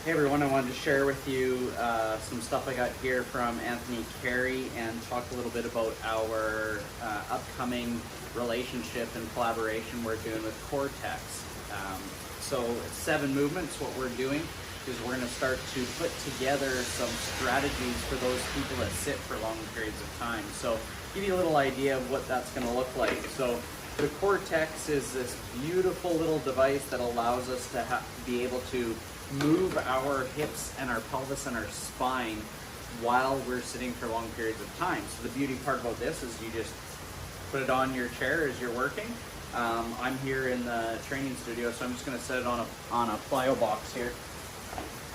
Hey everyone, I wanted to share with you some stuff I got here from Anthony Carey and talk a little bit about our upcoming relationship and collaboration we're doing with Core-Tex. So 7 movements. What we're doing is we're going to start to put together some strategies for those people that sit for long periods of time. So give you a little idea of what that's going to look like. So the Core-Tex is this beautiful little device that allows us to be able to move our hips and our pelvis and our spine while we're sitting for long periods of time. So the beauty part about this is you just put it on your chair as you're working. I'm here in the training studio, so I'm just going to set it on a plyo box here.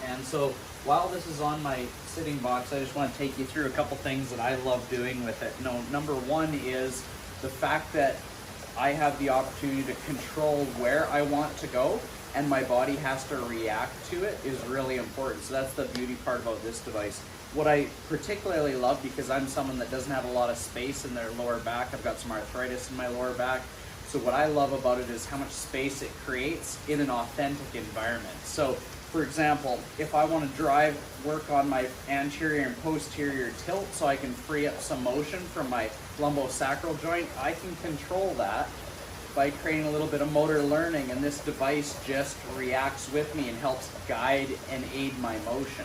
And so while this is on my sitting box, I just want to take you through a couple things that I love doing with it. Number one is the fact that I have the opportunity to control where I want to go, and my body has to react to it is really important. So that's the beauty part about this device. What I particularly love, because I'm someone that doesn't have a lot of space in their lower back, I've got some arthritis in my lower back, so what I love about it is how much space it creates in an authentic environment. So for example, if I want to work on my anterior and posterior tilt so I can free up some motion from my lumbosacral joint, I can control that by creating a little bit of motor learning, and this device just reacts with me and helps guide and aid my motion.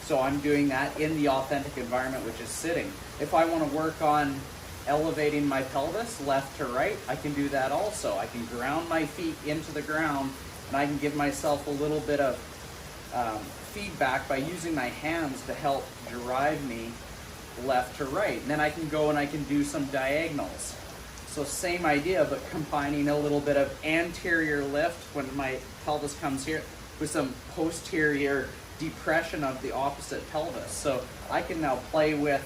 So I'm doing that in the authentic environment, which is sitting. If I want to work on elevating my pelvis left to right, I can do that also. I can ground my feet into the ground, and I can give myself a little bit of feedback by using my hands to help drive me left to right. And then I can go and I can do some diagonals. So same idea, but combining a little bit of anterior lift when my pelvis comes here with some posterior depression of the opposite pelvis. So I can now play with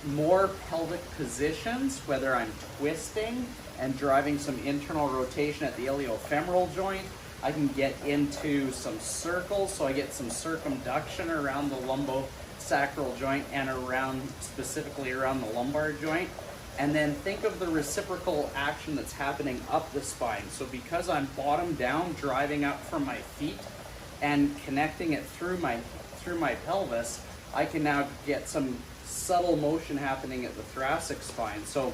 more pelvic positions, whether I'm twisting and driving some internal rotation at the iliofemoral joint. I can get into some circles, so I get some circumduction around the lumbosacral joint and specifically around the lumbar joint. And then think of the reciprocal action that's happening up the spine. So because I'm bottom down, driving up from my feet and connecting it through my pelvis, I can now get some subtle motion happening at the thoracic spine. So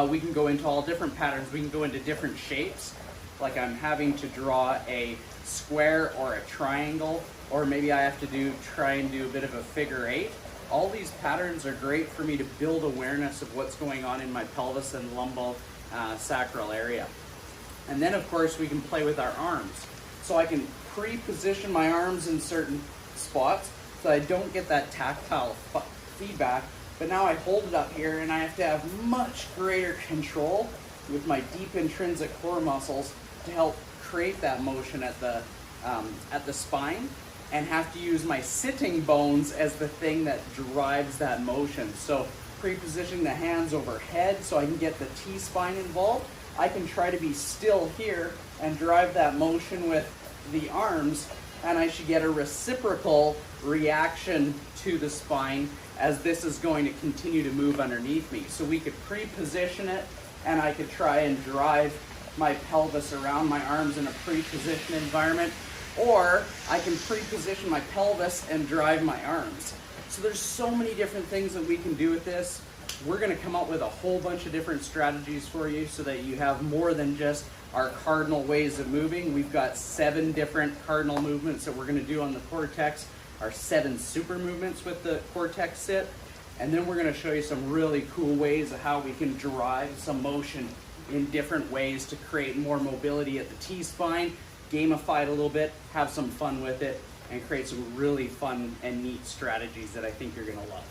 we can go into all different patterns. We can go into different shapes, like I'm having to draw a square or a triangle, or maybe I have to try and do a bit of a figure 8. All these patterns are great for me to build awareness of what's going on in my pelvis and lumbosacral area. And then of course we can play with our arms. So I can pre-position my arms in certain spots so I don't get that tactile feedback, but now I hold it up here and I have to have much greater control with my deep intrinsic core muscles to help create that motion at the spine, and have to use my sitting bones as the thing that drives that motion. So pre-positioning the hands overhead so I can get the T-spine involved. I can try to be still here and drive that motion with the arms, and I should get a reciprocal reaction to the spine as this is going to continue to move underneath me. So we could pre-position it, and I could try and drive my pelvis around my arms in a pre-positioned environment, or I can pre-position my pelvis and drive my arms. So there's so many different things that we can do with this. We're going to come up with a whole bunch of different strategies for you so that you have more than just our cardinal ways of moving. We've got 7 different cardinal movements that we're going to do on the Core-Tex, our 7 super movements with the Core-Tex Sit. And then we're going to show you some really cool ways of how we can drive some motion in different ways to create more mobility at the T-spine, gamify it a little bit, have some fun with it, and create some really fun and neat strategies that I think you're going to love.